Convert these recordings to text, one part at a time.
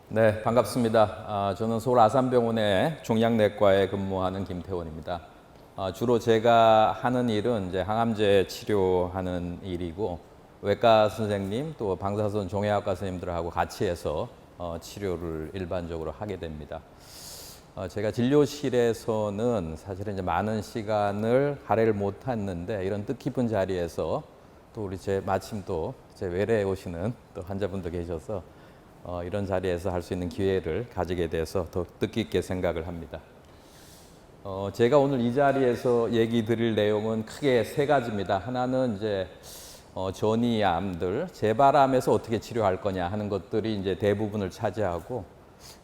네, 반갑습니다. 저는 서울 아산병원의 종양내과에 근무하는 김태원입니다. 주로 제가 하는 일은 이제 항암제 치료하는 일이고, 외과 선생님 또 방사선 종양학과 선생님들하고 같이 해서 치료를 일반적으로 하게 됩니다. 제가 진료실에서는 사실은 이제 많은 시간을 할애를 못 했는데, 이런 뜻깊은 자리에서 또 우리 마침 또 제 외래에 오시는 또 환자분도 계셔서 이런 자리에서 할 수 있는 기회를 가지게 돼서 더 뜻깊게 생각을 합니다. 제가 오늘 이 자리에서 얘기 드릴 내용은 크게 세 가지입니다. 하나는 이제 전이암들, 재발암에서 어떻게 치료할 거냐 하는 것들이 이제 대부분을 차지하고,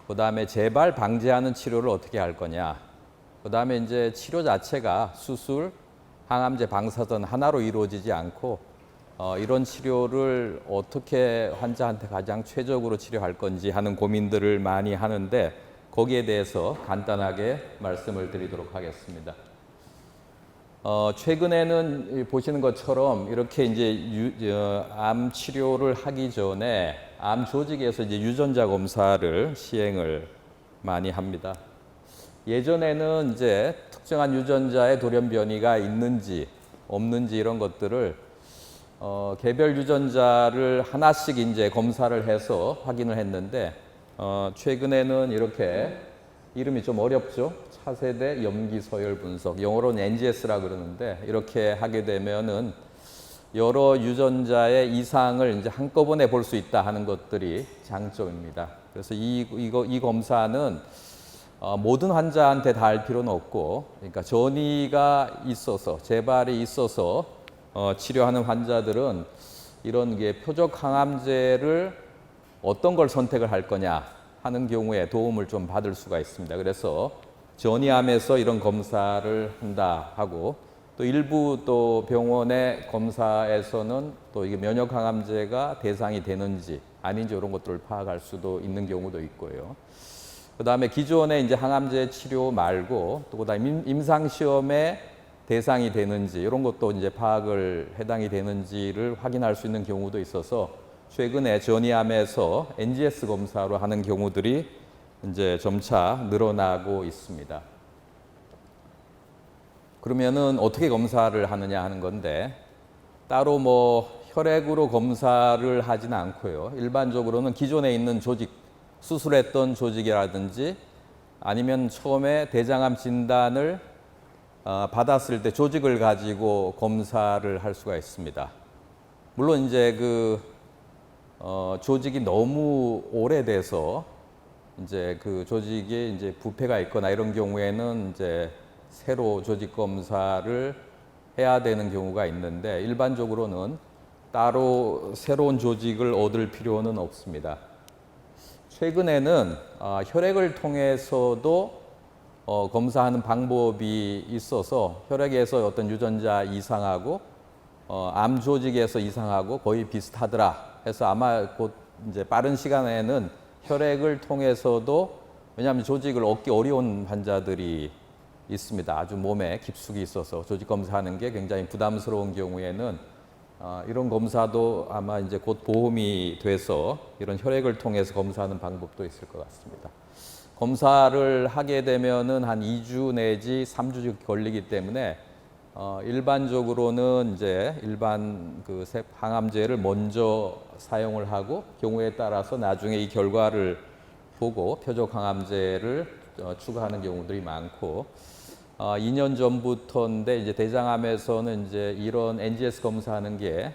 그 다음에 재발 방지하는 치료를 어떻게 할 거냐, 그 다음에 이제 치료 자체가 수술, 항암제, 방사선 하나로 이루어지지 않고 이런 치료를 어떻게 환자한테 가장 최적으로 치료할 건지 하는 고민들을 많이 하는데, 거기에 대해서 간단하게 말씀을 드리도록 하겠습니다. 최근에는 보시는 것처럼 이렇게 이제 암 치료를 하기 전에 암 조직에서 이제 유전자 검사를 시행을 많이 합니다. 예전에는 이제 특정한 유전자에 돌연 변이가 있는지 없는지 이런 것들을 개별 유전자를 하나씩 이제 검사를 해서 확인을 했는데, 최근에는 이렇게 이름이 좀 어렵죠. 차세대 염기 서열 분석, 영어로는 NGS라 그러는데, 이렇게 하게 되면은 여러 유전자의 이상을 이제 한꺼번에 볼 수 있다 하는 것들이 장점입니다. 그래서 이 검사는 모든 환자한테 다 할 필요는 없고, 그러니까 전이가 있어서 재발이 있어서 치료하는 환자들은 이런 게 표적 항암제를 어떤 걸 선택을 할 거냐 하는 경우에 도움을 좀 받을 수가 있습니다. 그래서 전이암에서 이런 검사를 한다 하고, 또 일부 또 병원의 검사에서는 또 이게 면역 항암제가 대상이 되는지 아닌지 이런 것들을 파악할 수도 있는 경우도 있고요. 그 다음에 기존의 이제 항암제 치료 말고 또 그다음에 임상 시험에 대상이 되는지 이런 것도 이제 파악을 해당이 되는지를 확인할 수 있는 경우도 있어서, 최근에 전이암에서 NGS 검사로 하는 경우들이 이제 점차 늘어나고 있습니다. 그러면은 어떻게 검사를 하느냐 하는 건데, 따로 뭐 혈액으로 검사를 하지는 않고요. 일반적으로는 기존에 있는 조직, 수술했던 조직이라든지 아니면 처음에 대장암 진단을 받았을 때 조직을 가지고 검사를 할 수가 있습니다. 물론 이제 조직이 너무 오래돼서 이제 그 조직에 이제 부패가 있거나 이런 경우에는 이제 새로 조직 검사를 해야 되는 경우가 있는데, 일반적으로는 따로 새로운 조직을 얻을 필요는 없습니다. 최근에는 혈액을 통해서도 검사하는 방법이 있어서 혈액에서 어떤 유전자 이상하고 암 조직에서 이상하고 거의 비슷하더라 해서 아마 곧 이제 빠른 시간에는 혈액을 통해서도, 왜냐하면 조직을 얻기 어려운 환자들이 있습니다. 아주 몸에 깊숙이 있어서 조직 검사하는 게 굉장히 부담스러운 경우에는 이런 검사도 아마 이제 곧 보험이 돼서 이런 혈액을 통해서 검사하는 방법도 있을 것 같습니다. 검사를 하게 되면은 한 2주 내지 3주 걸리기 때문에 일반적으로는 이제 일반 항암제를 먼저 사용을 하고, 경우에 따라서 나중에 이 결과를 보고 표적 항암제를 추가하는 경우들이 많고, 2년 전부터인데 이제 대장암에서는 이제 이런 NGS 검사하는 게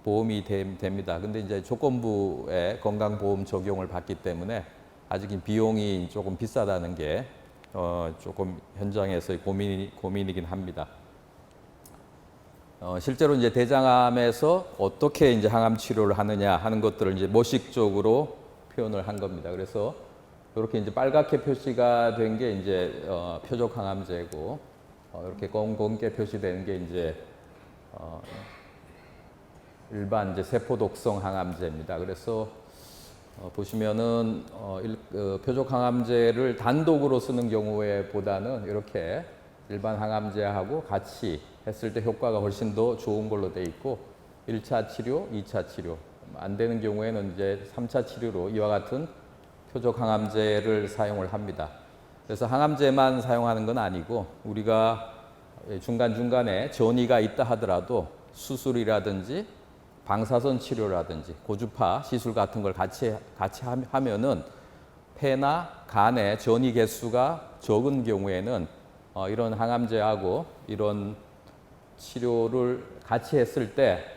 보험이 됩니다. 근데 이제 조건부의 건강보험 적용을 받기 때문에 아직 비용이 조금 비싸다는 게 조금 현장에서의 고민이긴 합니다. 실제로 이제 대장암에서 어떻게 이제 항암 치료를 하느냐 하는 것들을 이제 모식적으로 표현을 한 겁니다. 그래서 이렇게 이제 빨갛게 표시가 된 게 이제 표적 항암제고, 이렇게 검게 표시되는 게 이제 일반 이제 세포 독성 항암제입니다. 그래서 보시면은 표적 항암제를 단독으로 쓰는 경우에 보다는 이렇게 일반 항암제하고 같이 했을 때 효과가 훨씬 더 좋은 걸로 돼 있고, 1차 치료, 2차 치료 안 되는 경우에는 이제 3차 치료로 이와 같은 표적 항암제를 사용을 합니다. 그래서 항암제만 사용하는 건 아니고 우리가 중간중간에 전이가 있다 하더라도 수술이라든지 방사선 치료라든지 고주파 시술 같은 걸 같이 하면은 폐나 간의 전이 개수가 적은 경우에는 이런 항암제하고 이런 치료를 같이 했을 때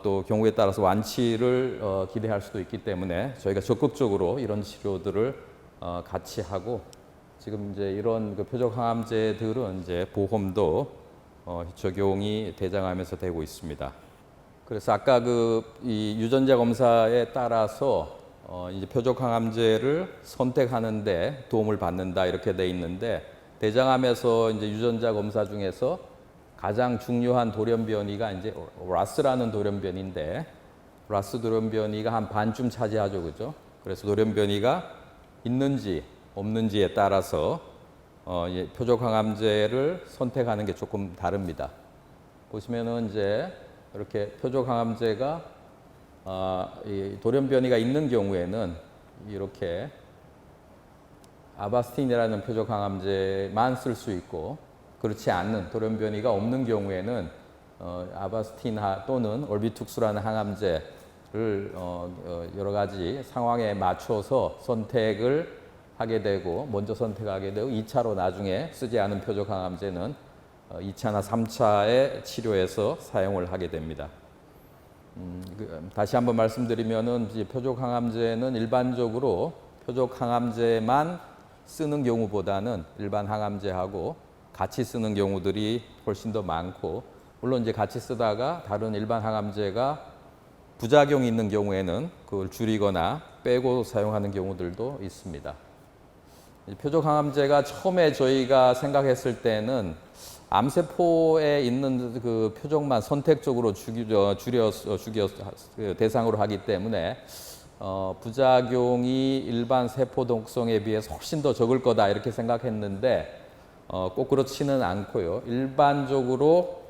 또 경우에 따라서 완치를 기대할 수도 있기 때문에 저희가 적극적으로 이런 치료들을 같이 하고 지금 이제 이런 그 표적 항암제들은 이제 보험도 적용이 대장암에서 되고 있습니다. 그래서 아까 이 유전자 검사에 따라서 이제 표적 항암제를 선택하는데 도움을 받는다 이렇게 돼 있는데 대장암에서 이제 유전자 검사 중에서 가장 중요한 돌연변이가 이제 라스라는 돌연변이인데 라스 돌연변이가 한 반쯤 차지하죠, 그죠? 그래서 돌연변이가 있는지 없는지에 따라서 표적 항암제를 선택하는 게 조금 다릅니다. 보시면은 이제 이렇게 표적 항암제가 이 돌연변이가 있는 경우에는 이렇게 아바스틴이라는 표적 항암제만 쓸 수 있고 그렇지 않는 돌연변이가 없는 경우에는 아바스틴 또는 얼비툭스라는 항암제를 여러 가지 상황에 맞춰서 선택을 하게 되고 먼저 선택하게 되고 2차로 나중에 쓰지 않은 표적 항암제는 2차나 3차의 치료에서 사용을 하게 됩니다. 다시 한번 말씀드리면은 표적 항암제는 일반적으로 표적 항암제만 쓰는 경우보다는 일반 항암제하고 같이 쓰는 경우들이 훨씬 더 많고 물론 이제 같이 쓰다가 다른 일반 항암제가 부작용이 있는 경우에는 그걸 줄이거나 빼고 사용하는 경우들도 있습니다. 표적 항암제가 처음에 저희가 생각했을 때는 암세포에 있는 그 표적만 선택적으로 대상으로 하기 때문에 부작용이 일반 세포 독성에 비해서 훨씬 더 적을 거다 이렇게 생각했는데 꼭 그렇지는 않고요. 일반적으로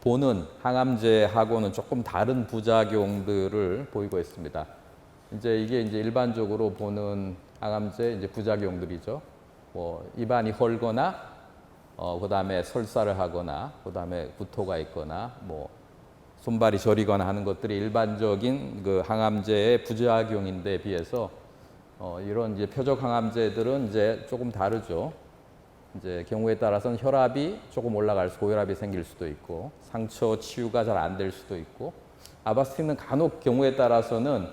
보는 항암제하고는 조금 다른 부작용들을 보이고 있습니다. 이게 이제 일반적으로 보는 항암제 이제 부작용들이죠. 뭐 입안이 헐거나 그다음에 설사를 하거나 그다음에 구토가 있거나 뭐 손발이 저리거나 하는 것들이 일반적인 그 항암제의 부작용인데 비해서 이런 이제 표적 항암제들은 이제 조금 다르죠. 이제 경우에 따라서는 혈압이 조금 고혈압이 생길 수도 있고 상처 치유가 잘 안 될 수도 있고 아바스틴은 간혹 경우에 따라서는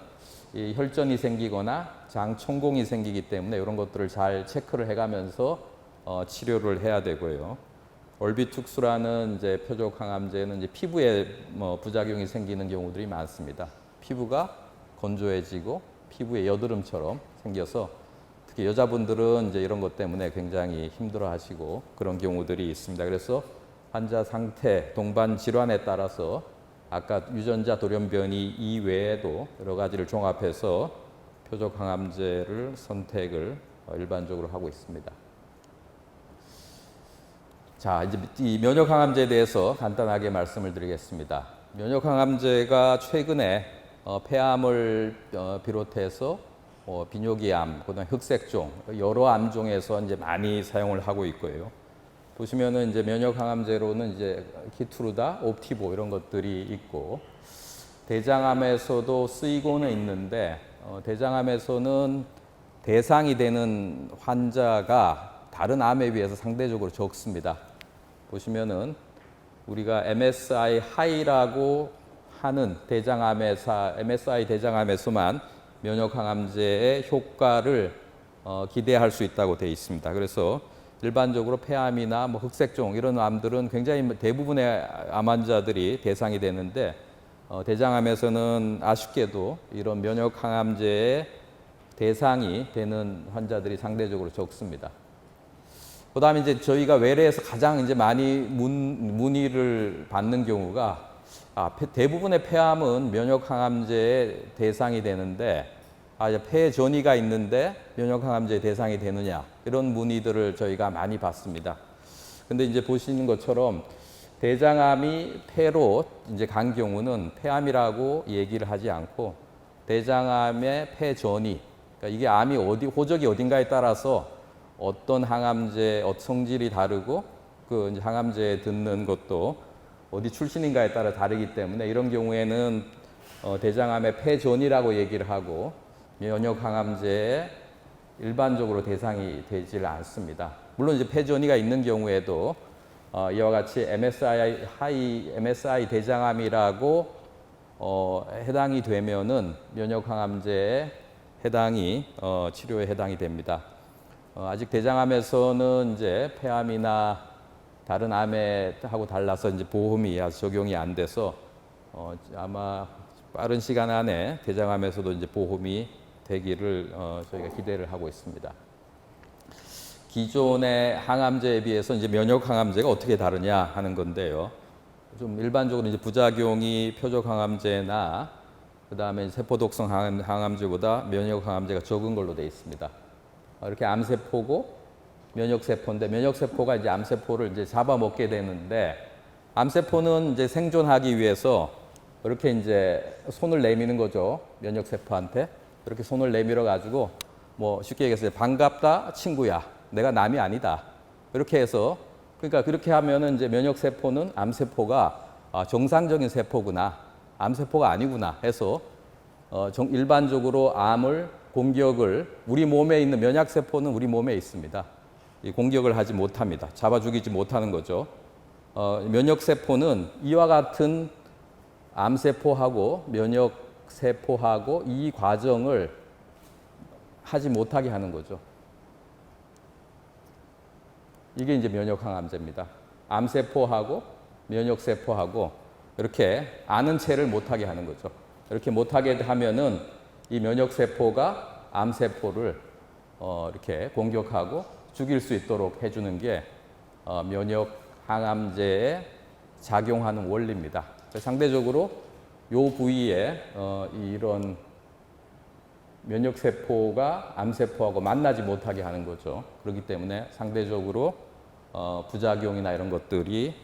이 혈전이 생기거나 장 천공이 생기기 때문에 이런 것들을 잘 체크를 해가면서 치료를 해야 되고요. 얼비툭스라는 이제 표적 항암제는 이제 피부에 부작용이 생기는 경우들이 많습니다. 피부가 건조해지고 피부에 여드름처럼 생겨서 특히 여자분들은 이제 이런 것 때문에 굉장히 힘들어하시고 그런 경우들이 있습니다. 그래서 환자 상태, 동반 질환에 따라서 아까 유전자 돌연변이 이외에도 여러 가지를 종합해서 표적 항암제를 선택을 일반적으로 하고 있습니다. 자, 이제 이 면역 항암제에 대해서 간단하게 말씀을 드리겠습니다. 면역 항암제가 최근에 폐암을 비롯해서 비뇨기암, 그다음에 흑색종 여러 암종에서 이제 많이 사용을 하고 있고요. 보시면은 이제 면역 항암제로는 이제 키투르다, 옵티보 이런 것들이 있고 대장암에서도 쓰이고는 있는데 대장암에서는 대상이 되는 환자가 다른 암에 비해서 상대적으로 적습니다. 보시면은 우리가 MSI 하이라고 하는 MSI 대장암에서만 면역 항암제의 효과를 기대할 수 있다고 되어 있습니다. 그래서 일반적으로 폐암이나 뭐 흑색종 이런 암들은 굉장히 대부분의 암 환자들이 대상이 되는데 대장암에서는 아쉽게도 이런 면역 항암제의 대상이 되는 환자들이 상대적으로 적습니다. 그다음에 이제 저희가 외래에서 가장 이제 많이 문의를 받는 경우가 대부분의 폐암은 면역 항암제의 대상이 되는데 폐 전이가 있는데 면역 항암제의 대상이 되느냐 이런 문의들을 저희가 많이 받습니다. 근데 이제 보시는 것처럼 대장암이 폐로 이제 간 경우는 폐암이라고 얘기를 하지 않고 대장암의 폐 전이 그러니까 이게 암이 호적이 어딘가에 따라서 어떤 항암제, 성질이 다르고 그 이제 항암제에 듣는 것도 어디 출신인가에 따라 다르기 때문에 이런 경우에는 대장암의 폐전이라고 얘기를 하고 면역 항암제에 일반적으로 대상이 되질 않습니다. 물론 이제 폐전이가 있는 경우에도 이와 같이 MSI 대장암이라고 해당이 되면은 면역 항암제에 해당이 치료에 해당이 됩니다. 아직 대장암에서는 이제 폐암이나 다른 암하고 달라서 이제 보험이 아직 적용이 안 돼서 아마 빠른 시간 안에 대장암에서도 이제 보험이 되기를 저희가 기대를 하고 있습니다. 기존의 항암제에 비해서 이제 면역 항암제가 어떻게 다르냐 하는 건데요. 좀 일반적으로 이제 부작용이 표적 항암제나 그다음에 세포독성 항암제보다 면역 항암제가 적은 걸로 되어 있습니다. 이렇게 암세포고 면역세포인데 면역세포가 이제 암세포를 이제 잡아먹게 되는데 암세포는 이제 생존하기 위해서 이렇게 이제 손을 내미는 거죠. 면역세포한테. 이렇게 손을 내밀어 가지고 뭐 쉽게 얘기해서 반갑다 친구야. 내가 남이 아니다. 이렇게 해서 그러니까 그렇게 하면은 이제 면역세포는 암세포가 정상적인 세포구나. 암세포가 아니구나 해서 일반적으로 암을 공격을 우리 몸에 있는 면역세포는 우리 몸에 있습니다. 이 공격을 하지 못합니다. 잡아 죽이지 못하는 거죠. 면역세포는 이와 같은 암세포하고 면역세포하고 이 과정을 하지 못하게 하는 거죠. 이게 이제 면역항암제입니다. 암세포하고 면역세포하고 이렇게 아는 체를 못하게 하는 거죠. 이렇게 못하게 하면은 이 면역세포가 암세포를 이렇게 공격하고 죽일 수 있도록 해주는 게 면역항암제에 작용하는 원리입니다. 상대적으로 이 부위에 이런 면역세포가 암세포하고 만나지 못하게 하는 거죠. 그렇기 때문에 상대적으로 부작용이나 이런 것들이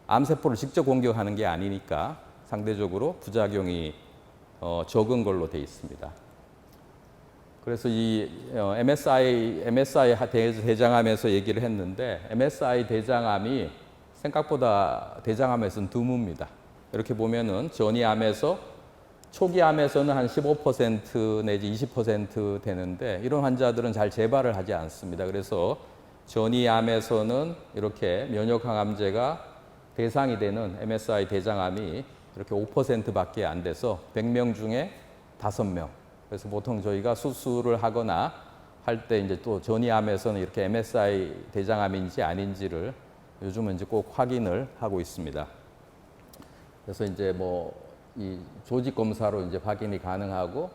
암세포를 직접 공격하는 게 아니니까 상대적으로 부작용이 적은 걸로 되어 있습니다. 그래서 이 MSI 대장암에서 얘기를 했는데 MSI 대장암이 생각보다 대장암에서는 드뭅니다. 이렇게 보면은 전이암에서 초기암에서는 한 15% 내지 20% 되는데 이런 환자들은 잘 재발을 하지 않습니다. 그래서 전이암에서는 이렇게 면역항암제가 대상이 되는 MSI 대장암이 이렇게 5%밖에 안 돼서 100명 중에 5명. 그래서 보통 저희가 수술을 하거나 할 때 이제 또 전이암에서는 이렇게 MSI 대장암인지 아닌지를 요즘은 이제 꼭 확인을 하고 있습니다. 그래서 이제 뭐 이 조직 검사로 이제 확인이 가능하고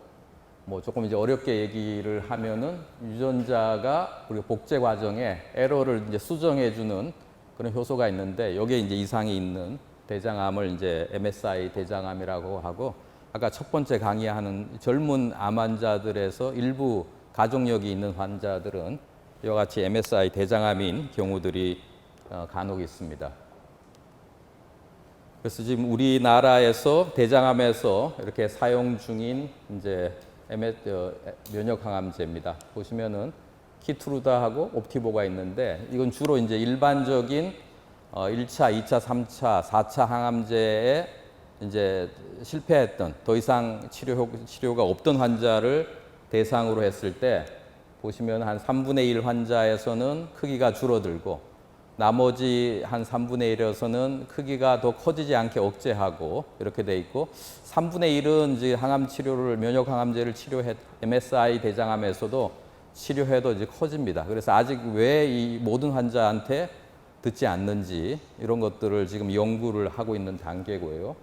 뭐 조금 이제 어렵게 얘기를 하면은 유전자가 우리가 복제 과정에 에러를 이제 수정해 주는 그런 효소가 있는데 여기에 이제 이상이 있는 대장암을 이제 MSI 대장암이라고 하고 아까 첫 번째 강의하는 젊은 암 환자들에서 일부 가족력이 있는 환자들은 이와 같이 MSI 대장암인 경우들이 간혹 있습니다. 그래서 지금 우리나라에서 대장암에서 이렇게 사용 중인 이제 면역항암제입니다. 보시면은 키트루다하고 옵티보가 있는데 이건 주로 이제 일반적인 1차, 2차, 3차, 4차 항암제에 이제 실패했던 더 이상 치료가 없던 환자를 대상으로 했을 때 보시면 한 3분의 1 환자에서는 크기가 줄어들고 나머지 한 3분의 1에서는 크기가 더 커지지 않게 억제하고 이렇게 돼 있고 3분의 1은 이제 항암 치료를 면역 항암제를 MSI 대장암에서도 치료해도 이제 커집니다. 그래서 아직 왜 이 모든 환자한테 듣지 않는지 이런 것들을 지금 연구를 하고 있는 단계고요.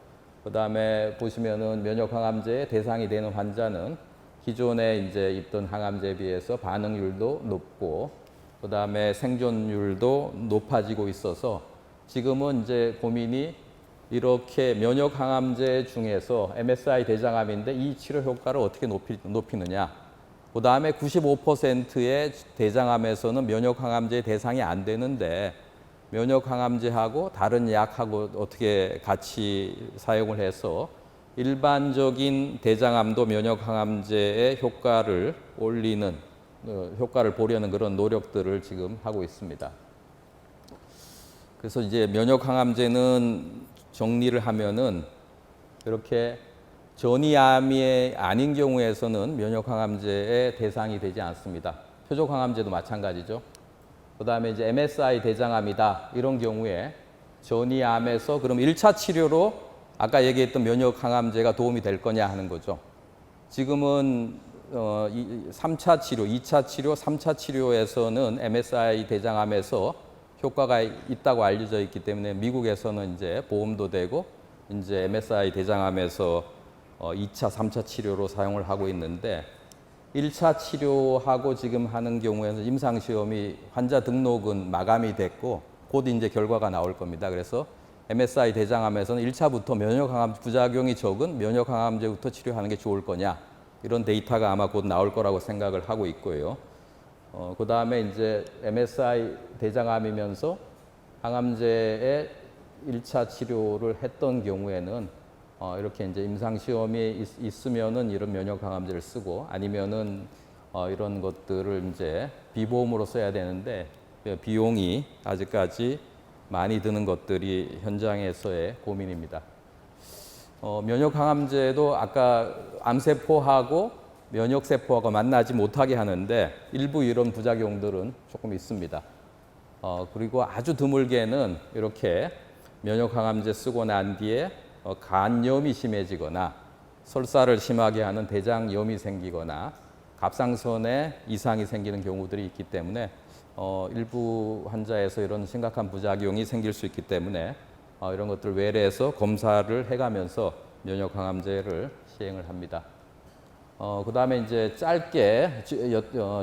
그다음에 보시면은 면역 항암제의 대상이 되는 환자는 기존에 이제 있던 항암제에 비해서 반응률도 높고 그다음에 생존율도 높아지고 있어서 지금은 이제 고민이 이렇게 면역 항암제 중에서 MSI 대장암인데 이 치료 효과를 어떻게 높이느냐. 그다음에 95%의 대장암에서는 면역 항암제 대상이 안 되는데 면역 항암제하고 다른 약하고 어떻게 같이 사용을 해서 일반적인 대장암도 면역항암제의 효과를 올리는 효과를 보려는 그런 노력들을 지금 하고 있습니다. 그래서 이제 면역항암제는 정리를 하면은 이렇게 전이암이 아닌 경우에서는 면역항암제의 대상이 되지 않습니다. 표적항암제도 마찬가지죠. 그 다음에 이제 MSI 대장암이다 이런 경우에 전이암에서 그럼 1차 치료로 아까 얘기했던 면역항암제가 도움이 될 거냐 하는 거죠. 지금은 3차 치료, 2차 치료, 3차 치료에서는 MSI 대장암에서 효과가 있다고 알려져 있기 때문에 미국에서는 이제 보험도 되고 이제 MSI 대장암에서 2차, 3차 치료로 사용을 하고 있는데 1차 치료하고 지금 하는 경우에는 임상시험이 환자 등록은 마감이 됐고 곧 이제 결과가 나올 겁니다. 그래서 MSI 대장암에서는 1차부터 면역항암 부작용이 적은 면역항암제부터 치료하는 게 좋을 거냐 이런 데이터가 아마 곧 나올 거라고 생각을 하고 있고요. 그 다음에 이제 MSI 대장암이면서 항암제의 1차 치료를 했던 경우에는 이렇게 이제 임상시험이 있으면은 이런 면역항암제를 쓰고 아니면은 이런 것들을 이제 비보험으로 써야 되는데 비용이 아직까지 많이 드는 것들이 현장에서의 고민입니다. 면역항암제도 아까 암세포하고 면역세포하고 만나지 못하게 하는데 일부 이런 부작용들은 조금 있습니다. 그리고 아주 드물게는 이렇게 면역항암제 쓰고 난 뒤에 간염이 심해지거나 설사를 심하게 하는 대장염이 생기거나 갑상선에 이상이 생기는 경우들이 있기 때문에 일부 환자에서 이런 심각한 부작용이 생길 수 있기 때문에 이런 것들을 외래해서 검사를 해가면서 면역항암제를 시행을 합니다. 그 다음에 이제 짧게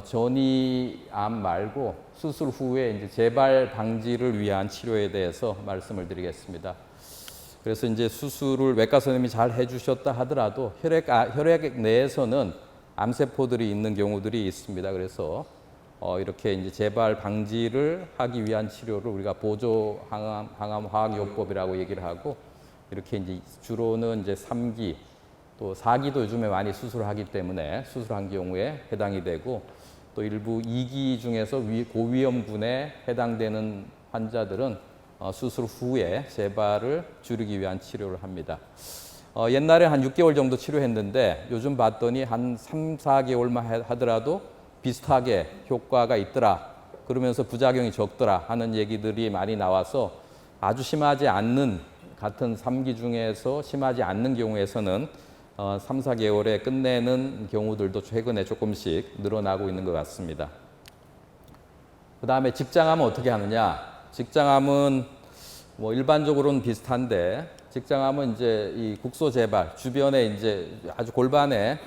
전이암 말고 수술 후에 이제 재발 방지를 위한 치료에 대해서 말씀을 드리겠습니다. 그래서 이제 수술을 외과 선생님이 잘 해주셨다 하더라도 혈액 내에서는 암세포들이 있는 경우들이 있습니다. 그래서 이렇게 이제 재발 방지를 하기 위한 치료를 우리가 보조 항암 화학요법이라고 얘기를 하고 이렇게 이제 주로는 이제 3기 또 4기도 요즘에 많이 수술하기 때문에 수술한 경우에 해당이 되고 또 일부 2기 중에서 고위험군에 해당되는 환자들은 수술 후에 재발을 줄이기 위한 치료를 합니다. 옛날에 한 6개월 정도 치료했는데 요즘 봤더니 한 3, 4개월만 하더라도 비슷하게 효과가 있더라. 그러면서 부작용이 적더라 하는 얘기들이 많이 나와서 아주 심하지 않는 같은 3기 중에서 심하지 않는 경우에서는 3, 4개월에 끝내는 경우들도 최근에 조금씩 늘어나고 있는 것 같습니다. 그 다음에 직장암은 어떻게 하느냐? 직장암은 뭐 일반적으로는 비슷한데 직장암은 이제 이 국소 재발 주변에 이제 아주 골반에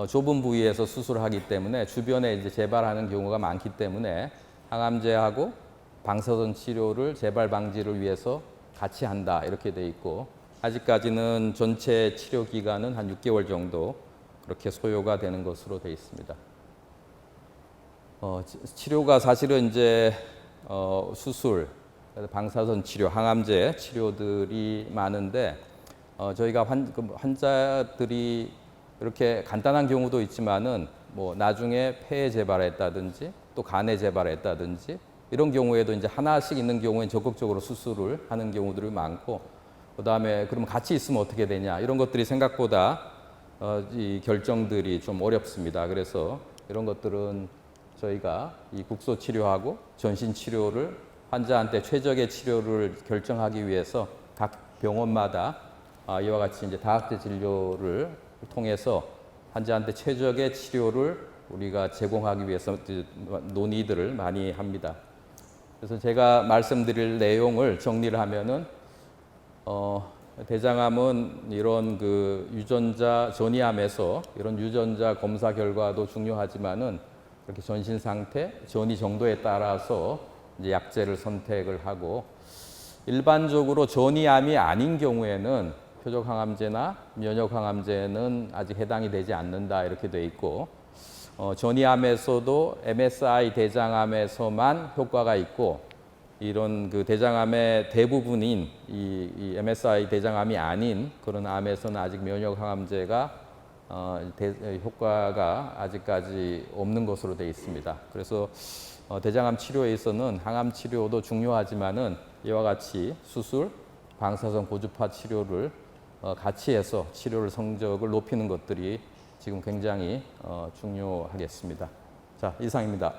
좁은 부위에서 수술하기 때문에 주변에 이제 재발하는 경우가 많기 때문에 항암제하고 방사선 치료를 재발 방지를 위해서 같이 한다 이렇게 돼 있고 아직까지는 전체 치료 기간은 한 6개월 정도 그렇게 소요가 되는 것으로 돼 있습니다. 치료가 사실은 이제 수술, 방사선 치료, 항암제 치료들이 많은데 저희가 환자들이 이렇게 간단한 경우도 있지만은 뭐 나중에 폐에 재발했다든지 또 간에 재발했다든지 이런 경우에도 이제 하나씩 있는 경우엔 적극적으로 수술을 하는 경우들이 많고 그다음에 그러면 같이 있으면 어떻게 되냐 이런 것들이 생각보다 이 결정들이 좀 어렵습니다. 그래서 이런 것들은 저희가 이 국소 치료하고 전신 치료를 환자한테 최적의 치료를 결정하기 위해서 각 병원마다 이와 같이 이제 다학제 진료를 통해서 환자한테 최적의 치료를 우리가 제공하기 위해서 논의들을 많이 합니다. 그래서 제가 말씀드릴 내용을 정리를 하면은 대장암은 이런 그 유전자 전이암에서 이런 유전자 검사 결과도 중요하지만은 이렇게 전신 상태, 전이 정도에 따라서 이제 약제를 선택을 하고 일반적으로 전이암이 아닌 경우에는 표적항암제나 면역항암제는 아직 해당이 되지 않는다 이렇게 돼 있고 전이암에서도 MSI 대장암에서만 효과가 있고 이런 그 대장암의 대부분인 이 MSI 대장암이 아닌 그런 암에서는 아직 면역 항암제가 효과가 아직까지 없는 것으로 되어 있습니다. 그래서 대장암 치료에 있어서는 항암 치료도 중요하지만은 이와 같이 수술, 방사선 고주파 치료를 같이 해서 치료를 성적을 높이는 것들이 지금 굉장히 중요하겠습니다. 자, 이상입니다.